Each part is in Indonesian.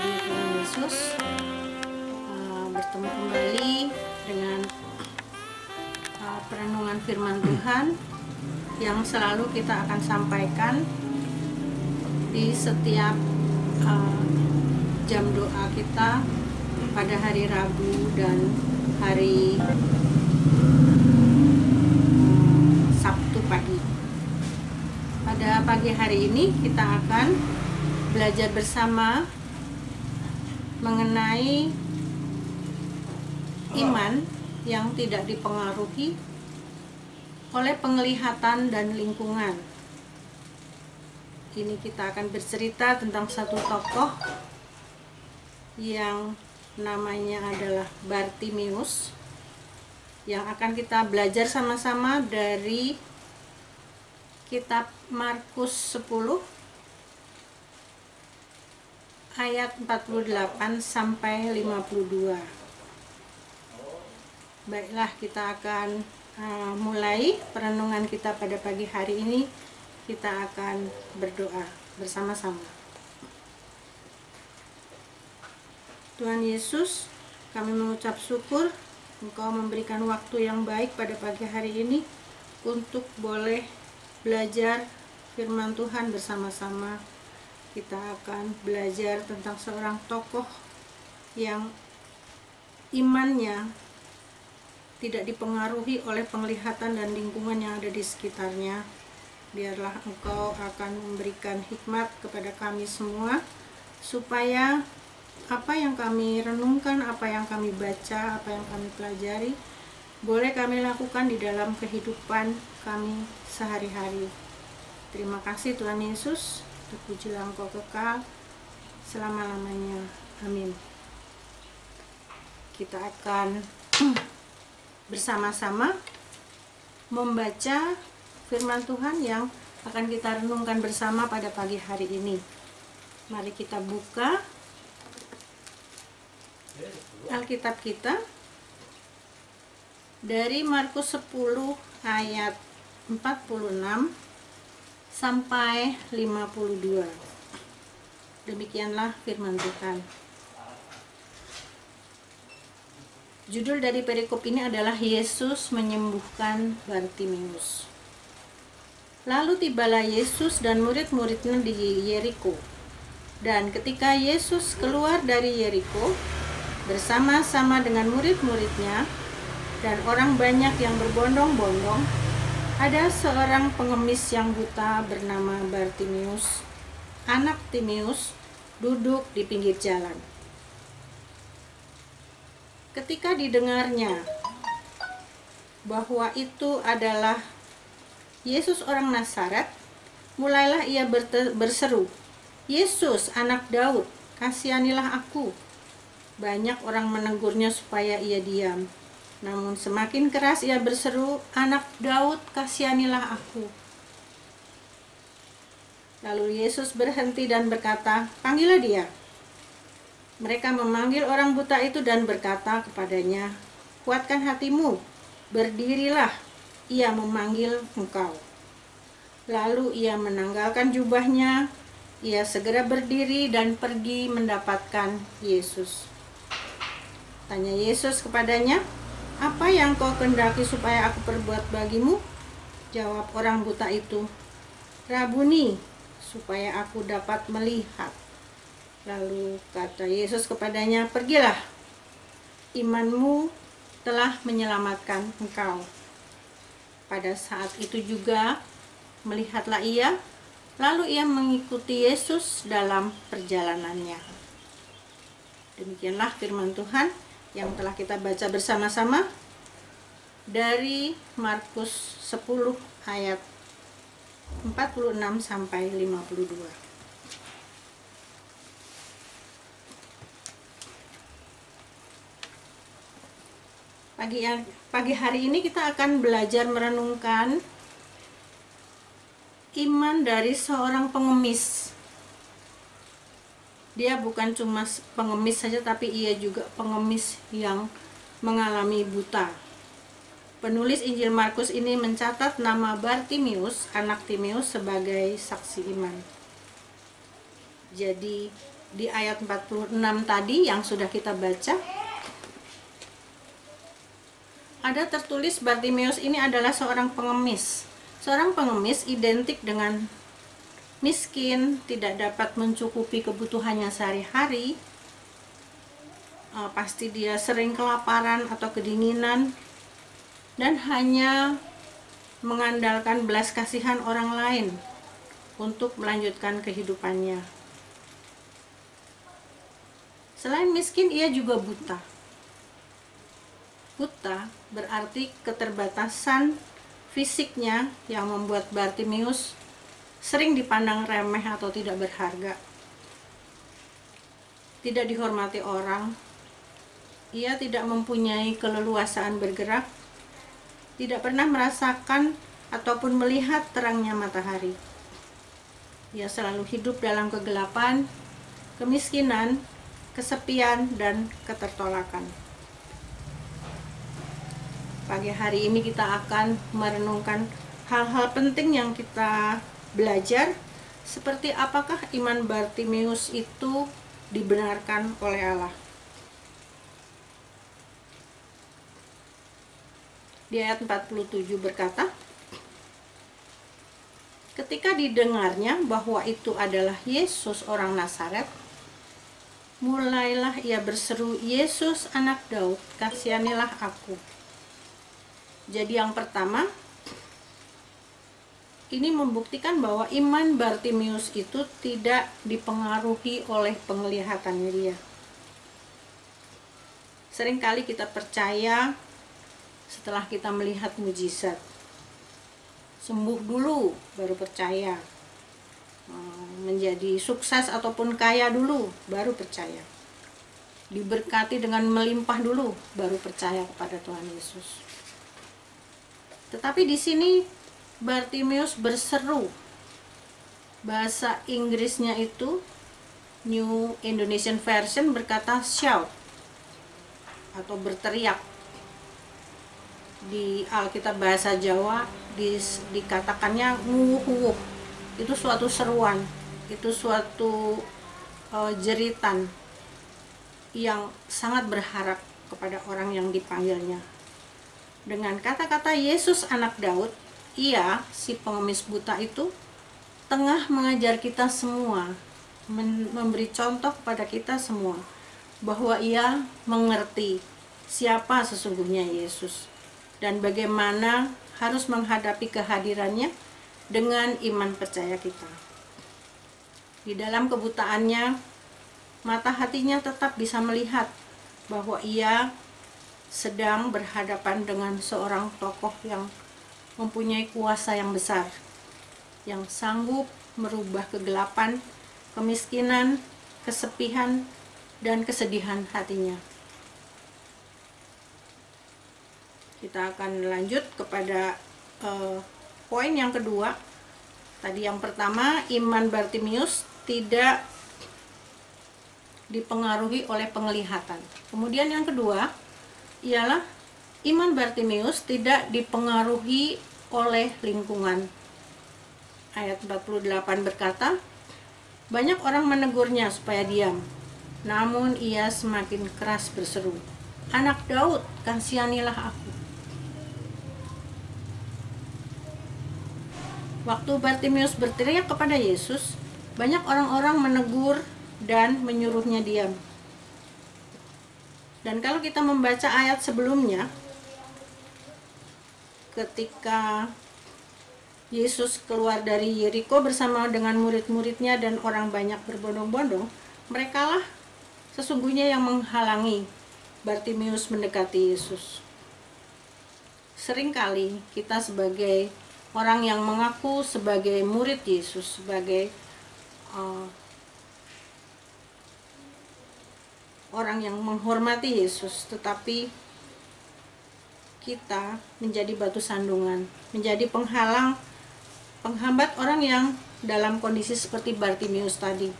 kasih Tuhan Yesus, bertemu kembali dengan perenungan firman Tuhan yang selalu kita akan sampaikan di setiap jam doa kita pada hari Rabu dan hari Sabtu pagi. Pada pagi hari ini kita akan belajar bersama mengenai iman yang tidak dipengaruhi oleh penglihatan dan lingkungan. Ini kita akan bercerita tentang satu tokoh yang namanya adalah Bartimius, yang akan kita belajar sama-sama dari kitab Markus 10 ayat 48 sampai 52. Baiklah, kita akan mulai perenungan kita pada pagi hari ini. Kita akan berdoa bersama-sama. Tuhan Yesus, kami mengucap syukur Engkau memberikan waktu yang baik pada pagi hari ini untuk boleh belajar firman Tuhan bersama-sama. Kita akan belajar tentang seorang tokoh yang imannya tidak dipengaruhi oleh penglihatan dan lingkungan yang ada di sekitarnya. Biarlah Engkau akan memberikan hikmat kepada kami semua, supaya apa yang kami renungkan, apa yang kami baca, apa yang kami pelajari, boleh kami lakukan di dalam kehidupan kami sehari-hari. Terima kasih Tuhan Yesus, terpujilah Engkau kekal selama-lamanya. Amin. Kita akan bersama-sama membaca firman Tuhan yang akan kita renungkan bersama pada pagi hari ini. Mari kita buka Alkitab kita dari Markus 10 ayat 46 sampai 52. Demikianlah firman Tuhan. Judul dari perikop ini adalah Yesus menyembuhkan Bartimius. Lalu tibalah Yesus dan murid-muridnya di Yeriko. Dan ketika Yesus keluar dari Yeriko bersama-sama dengan murid-muridnya dan orang banyak yang berbondong-bondong, ada seorang pengemis yang buta bernama Bartimius, anak Timeus, duduk di pinggir jalan. Ketika didengarnya bahwa itu adalah Yesus orang Nazaret, mulailah ia berseru, "Yesus, anak Daud, kasihanilah aku." Banyak orang menegurnya supaya ia diam. Namun semakin keras ia berseru, "Anak Daud, kasihanilah aku." Lalu Yesus berhenti dan berkata, "Panggillah dia." Mereka memanggil orang buta itu dan berkata kepadanya, "Kuatkan hatimu, berdirilah, ia memanggil engkau." Lalu ia menanggalkan jubahnya, ia segera berdiri dan pergi mendapatkan Yesus. Tanya Yesus kepadanya, "Apa yang kau kehendaki supaya aku perbuat bagimu?" Jawab orang buta itu, "Rabuni, supaya aku dapat melihat." Lalu kata Yesus kepadanya, "Pergilah, imanmu telah menyelamatkan engkau." Pada saat itu juga melihatlah ia, lalu ia mengikuti Yesus dalam perjalanannya. Demikianlah firman Tuhan yang telah kita baca bersama-sama dari Markus 10 ayat 46 sampai 52. Pagi hari ini kita akan belajar merenungkan iman dari seorang pengemis. Dia bukan cuma pengemis saja, tapi ia juga pengemis yang mengalami buta. Penulis Injil Markus ini mencatat nama Bartimius, anak Timeus, sebagai saksi iman. Jadi di ayat 46 tadi yang sudah kita baca, ada tertulis Bartimeus ini adalah seorang pengemis. Seorang pengemis identik dengan miskin, tidak dapat mencukupi kebutuhannya sehari-hari. Pasti dia sering kelaparan atau kedinginan dan hanya mengandalkan belas kasihan orang lain untuk melanjutkan kehidupannya. Selain miskin, ia juga buta. Buta berarti keterbatasan fisiknya yang membuat Bartimeus sering dipandang remeh atau tidak berharga, tidak dihormati orang. Ia tidak mempunyai keleluasaan bergerak, tidak pernah merasakan ataupun melihat terangnya matahari. Ia selalu hidup dalam kegelapan, kemiskinan, kesepian, dan ketertolakan. Pagi hari ini kita akan merenungkan hal-hal penting yang kita belajar, seperti apakah iman Bartimeus itu dibenarkan oleh Allah. Di ayat 47 berkata, ketika didengarnya bahwa itu adalah Yesus orang Nazaret, mulailah ia berseru, "Yesus anak Daud, kasihanilah aku." Jadi yang pertama, ini membuktikan bahwa iman Bartimeus itu tidak dipengaruhi oleh penglihatannya dia. Seringkali kita percaya setelah kita melihat mujizat. Sembuh dulu baru percaya. Menjadi sukses ataupun kaya dulu baru percaya. Diberkati dengan melimpah dulu baru percaya kepada Tuhan Yesus. Tetapi di sini Bartimeus berseru. Bahasa Inggrisnya itu New Indonesian Version berkata shout atau berteriak. Di Alkitab bahasa Jawa dikatakannya nguwuh-nguwuh. Itu suatu seruan, itu suatu jeritan yang sangat berharap kepada orang yang dipanggilnya. Dengan kata-kata Yesus anak Daud, ia, si pengemis buta itu, tengah mengajar kita semua, memberi contoh kepada kita semua, bahwa ia mengerti siapa sesungguhnya Yesus, dan bagaimana harus menghadapi kehadirannya dengan iman percaya kita. Di dalam kebutaannya, mata hatinya tetap bisa melihat bahwa ia sedang berhadapan dengan seorang tokoh yang mempunyai kuasa yang besar, yang sanggup merubah kegelapan, kemiskinan, kesepian, dan kesedihan hatinya. Kita akan lanjut kepada poin yang kedua. Tadi yang pertama, iman Bartimeus tidak dipengaruhi oleh penglihatan. Kemudian yang kedua ialah iman Bartimeus tidak dipengaruhi oleh lingkungan. Ayat 48 berkata, banyak orang menegurnya supaya diam, namun ia semakin keras berseru, "Anak Daud, kasihanilah aku." Waktu Bartimeus berteriak kepada Yesus, banyak orang-orang menegur dan menyuruhnya diam. Dan kalau kita membaca ayat sebelumnya, ketika Yesus keluar dari Yeriko bersama dengan murid-muridnya dan orang banyak berbondong-bondong, merekalah sesungguhnya yang menghalangi Bartimeus mendekati Yesus. Seringkali kita sebagai orang yang mengaku sebagai murid Yesus, sebagai orang yang menghormati Yesus, tetapi kita menjadi batu sandungan, menjadi penghambat orang yang dalam kondisi seperti Bartimeus tadi,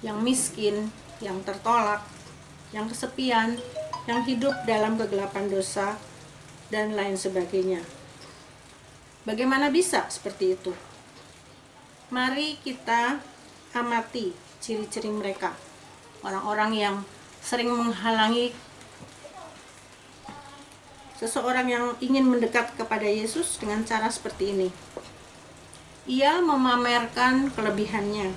yang miskin, yang tertolak, yang kesepian, yang hidup dalam kegelapan dosa, dan lain sebagainya. Bagaimana bisa seperti itu? Mari kita amati ciri-ciri mereka. orang-orang yang sering menghalangi seseorang yang ingin mendekat kepada Yesus dengan cara seperti ini. Ia memamerkan kelebihannya.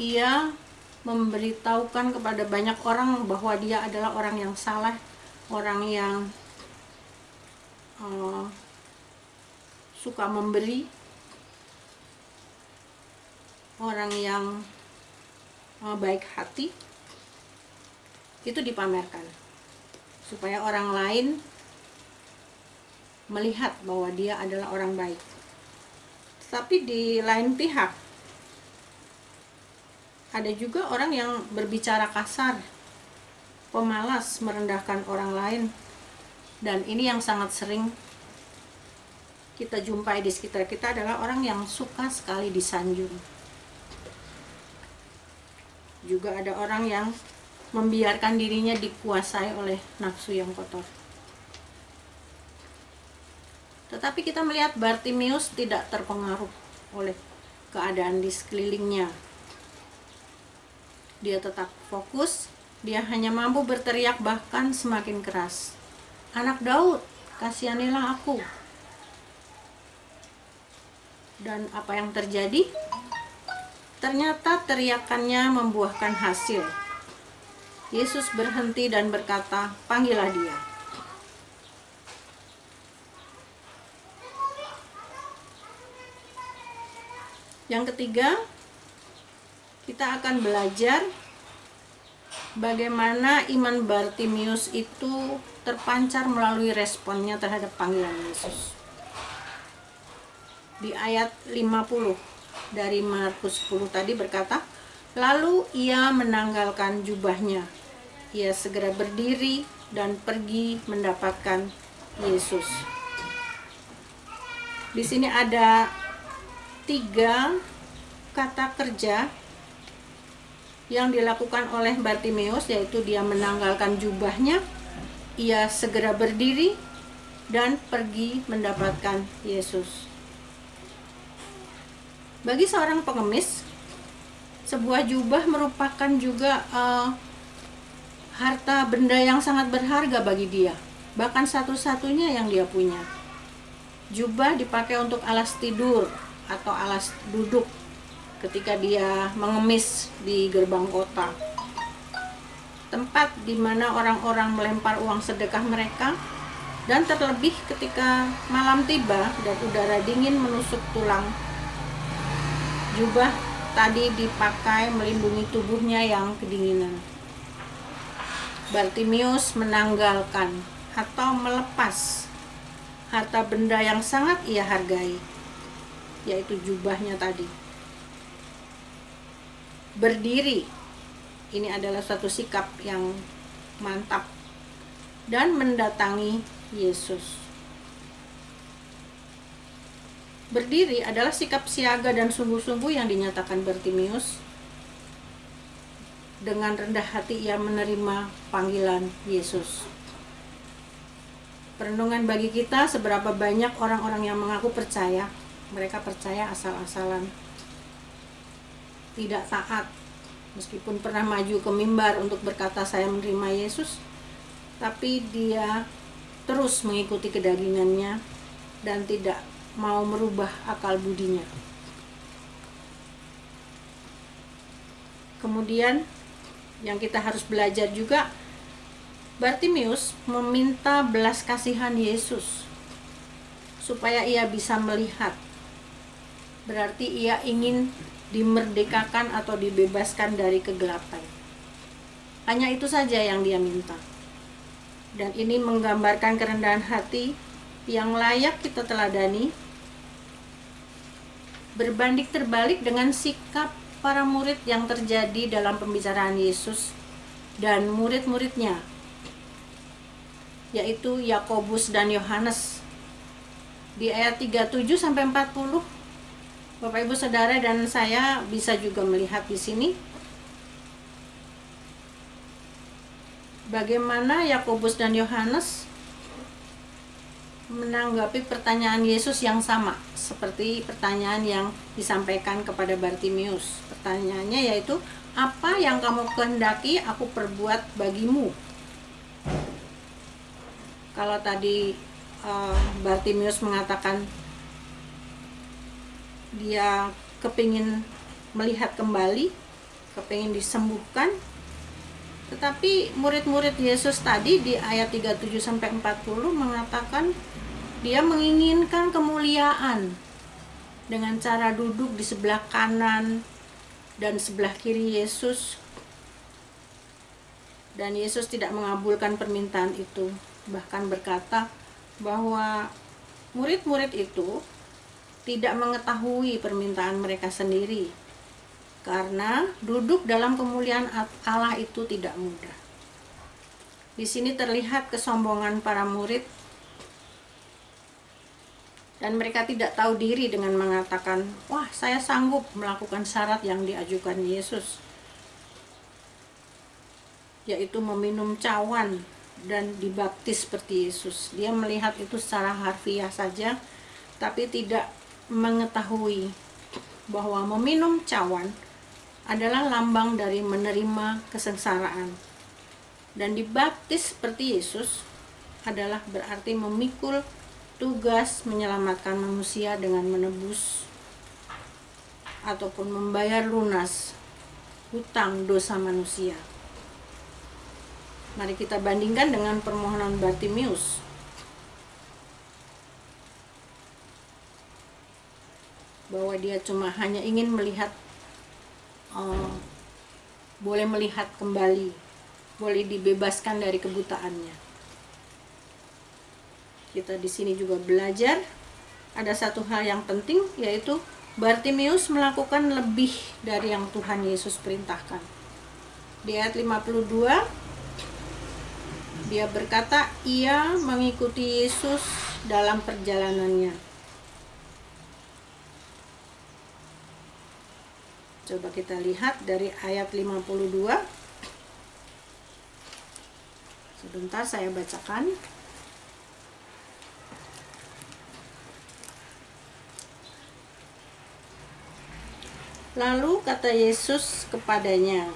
Ia memberitahukan kepada banyak orang bahwa dia adalah orang yang salah, orang yang suka memberi, orang yang baik hati. Itu dipamerkan supaya orang lain melihat bahwa dia adalah orang baik. Tapi di lain pihak ada juga orang yang berbicara kasar, pemalas, merendahkan orang lain. Dan ini yang sangat sering kita jumpai di sekitar kita adalah orang yang suka sekali disanjung. Juga ada orang yang membiarkan dirinya dikuasai oleh nafsu yang kotor. Tetapi kita melihat Bartimeus tidak terpengaruh oleh keadaan di sekelilingnya. Dia tetap fokus, dia hanya mampu berteriak bahkan semakin keras. Anak Daud, kasihanilah aku. Dan apa yang terjadi? Ternyata teriakannya membuahkan hasil. Yesus berhenti dan berkata, "Panggillah dia." Yang ketiga, kita akan belajar bagaimana iman Bartimeus itu terpancar melalui responnya terhadap panggilan Yesus. Di ayat 50 dari Markus 10 tadi berkata, lalu ia menanggalkan jubahnya. Ia segera berdiri dan pergi mendapatkan Yesus. Di sini ada 3 kata kerja yang dilakukan oleh Bartimeus, yaitu dia menanggalkan jubahnya, ia segera berdiri, dan pergi mendapatkan Yesus. Bagi seorang pengemis, sebuah jubah merupakan juga harta benda yang sangat berharga bagi dia, bahkan satu-satunya yang dia punya. Jubah dipakai untuk alas tidur atau alas duduk ketika dia mengemis di gerbang kota, tempat di mana orang-orang melempar uang sedekah mereka. Dan terlebih ketika malam tiba dan udara dingin menusuk tulang, jubah tadi dipakai melindungi tubuhnya yang kedinginan. Bartimeus menanggalkan atau melepas harta benda yang sangat ia hargai, yaitu jubahnya tadi. Berdiri, ini adalah suatu sikap yang mantap, dan mendatangi Yesus. Berdiri adalah sikap siaga dan sungguh-sungguh yang dinyatakan Bartimeus. Dengan rendah hati ia menerima panggilan Yesus. Perenungan bagi kita, seberapa banyak orang-orang yang mengaku percaya, mereka percaya asal-asalan, tidak taat, meskipun pernah maju ke mimbar untuk berkata saya menerima Yesus, tapi dia terus mengikuti kedagingannya dan tidak mau merubah akal budinya. Kemudian yang kita harus belajar juga, Bartimeus meminta belas kasihan Yesus supaya ia bisa melihat. Berarti ia ingin dimerdekakan atau dibebaskan dari kegelapan. Hanya itu saja yang dia minta. Dan ini menggambarkan kerendahan hati yang layak kita teladani, berbanding terbalik dengan sikap para murid yang terjadi dalam pembicaraan Yesus dan murid-muridnya, yaitu Yakobus dan Yohanes. Di ayat 37-40, Bapak Ibu Saudara dan saya bisa juga melihat di sini bagaimana Yakobus dan Yohanes menanggapi pertanyaan Yesus yang sama seperti pertanyaan yang disampaikan kepada Bartimius. Pertanyaannya yaitu, apa yang kamu kehendaki aku perbuat bagimu? Kalau tadi Bartimius mengatakan dia kepingin melihat kembali, kepingin disembuhkan, tetapi murid-murid Yesus tadi di ayat 37-40 mengatakan dia menginginkan kemuliaan dengan cara duduk di sebelah kanan dan sebelah kiri Yesus. Dan Yesus tidak mengabulkan permintaan itu, bahkan berkata bahwa murid-murid itu tidak mengetahui permintaan mereka sendiri, karena duduk dalam kemuliaan Allah itu tidak mudah. Di sini terlihat kesombongan para murid, dan mereka tidak tahu diri dengan mengatakan, wah, saya sanggup melakukan syarat yang diajukan Yesus, yaitu meminum cawan dan dibaptis seperti Yesus. Dia melihat itu secara harfiah saja, tapi tidak mengetahui bahwa meminum cawan adalah lambang dari menerima kesengsaraan. Dan dibaptis seperti Yesus adalah berarti memikul tugas menyelamatkan manusia dengan menebus ataupun membayar lunas hutang dosa manusia. Mari kita bandingkan dengan permohonan Bartimius. Bahwa dia cuma hanya ingin melihat, boleh melihat kembali, boleh dibebaskan dari kebutaannya. Kita di sini juga belajar ada satu hal yang penting, yaitu Bartimius melakukan lebih dari yang Tuhan Yesus perintahkan. Di ayat 52 dia berkata, ia mengikuti Yesus dalam perjalanannya. Coba kita lihat dari ayat 52. Sebentar saya bacakan. Lalu kata Yesus kepadanya,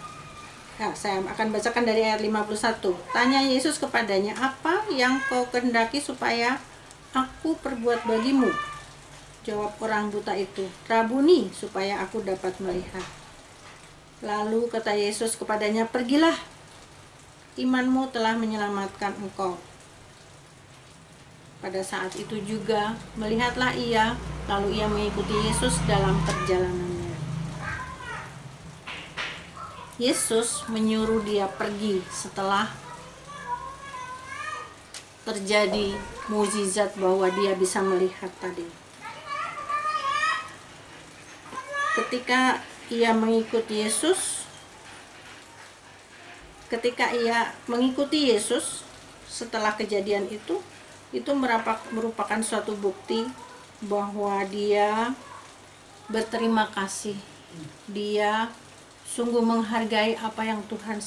saya akan bacakan dari ayat 51. Tanya Yesus kepadanya, apa yang kau kehendaki supaya aku perbuat bagimu? Jawab orang buta itu, Rabuni, supaya aku dapat melihat. Lalu kata Yesus kepadanya, pergilah, imanmu telah menyelamatkan engkau. Pada saat itu juga melihatlah ia, lalu ia mengikuti Yesus dalam perjalanannya. Yesus menyuruh dia pergi setelah terjadi mukjizat bahwa dia bisa melihat tadi. Ketika ia mengikuti Yesus setelah kejadian itu merupakan suatu bukti bahwa dia berterima kasih. Dia sungguh menghargai apa yang Tuhan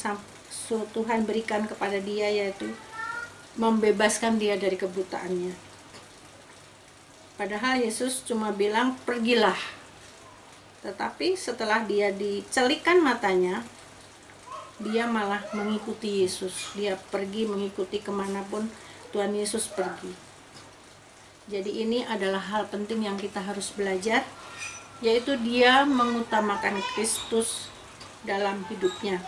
berikan kepada dia, yaitu membebaskan dia dari kebutaannya. Padahal Yesus cuma bilang pergilah, tetapi setelah dia dicelikkan matanya, dia malah mengikuti Yesus. Dia pergi mengikuti kemanapun Tuhan Yesus pergi. Jadi ini adalah hal penting yang kita harus belajar, yaitu dia mengutamakan Kristus dalam hidupnya,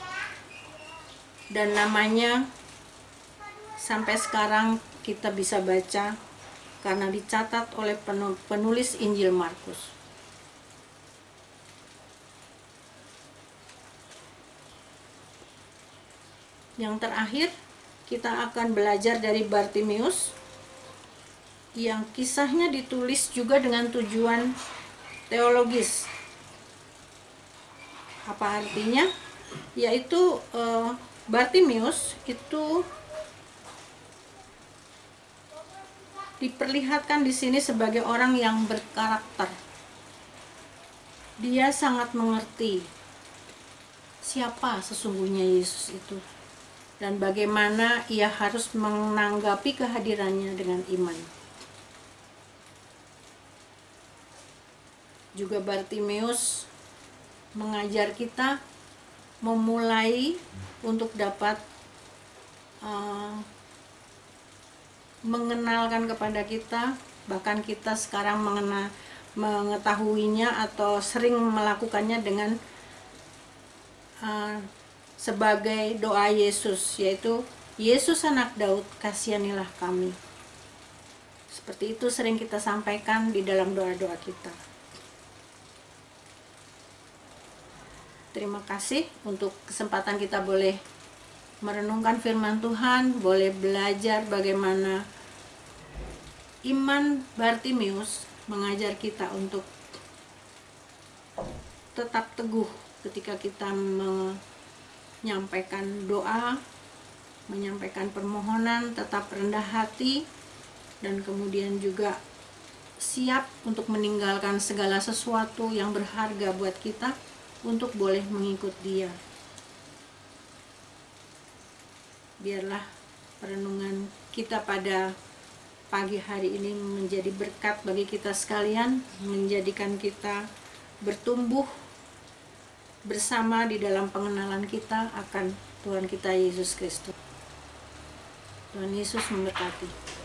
dan namanya sampai sekarang kita bisa baca karena dicatat oleh penulis Injil Markus. Yang terakhir, kita akan belajar dari Bartimius yang kisahnya ditulis juga dengan tujuan teologis. Apa artinya? Yaitu Bartimius itu diperlihatkan di sini sebagai orang yang berkarakter. Dia sangat mengerti siapa sesungguhnya Yesus itu dan bagaimana ia harus menanggapi kehadirannya dengan iman. juga Bartimeus mengajar kita memulai untuk dapat mengenalkan kepada kita, bahkan kita sekarang mengetahuinya atau sering melakukannya dengan sebagai doa Yesus, yaitu Yesus anak Daud, kasihanilah kami. Seperti itu sering kita sampaikan di dalam doa-doa kita. Terima kasih untuk kesempatan kita boleh merenungkan firman Tuhan, boleh belajar bagaimana iman Bartimeus mengajar kita untuk tetap teguh ketika kita menyampaikan doa, menyampaikan permohonan, tetap rendah hati, dan kemudian juga siap untuk meninggalkan segala sesuatu yang berharga buat kita untuk boleh mengikut Dia. Biarlah perenungan kita pada pagi hari ini menjadi berkat bagi kita sekalian, menjadikan kita bertumbuh bersama di dalam pengenalan kita akan Tuhan kita Yesus Kristus. Tuhan Yesus memberkati.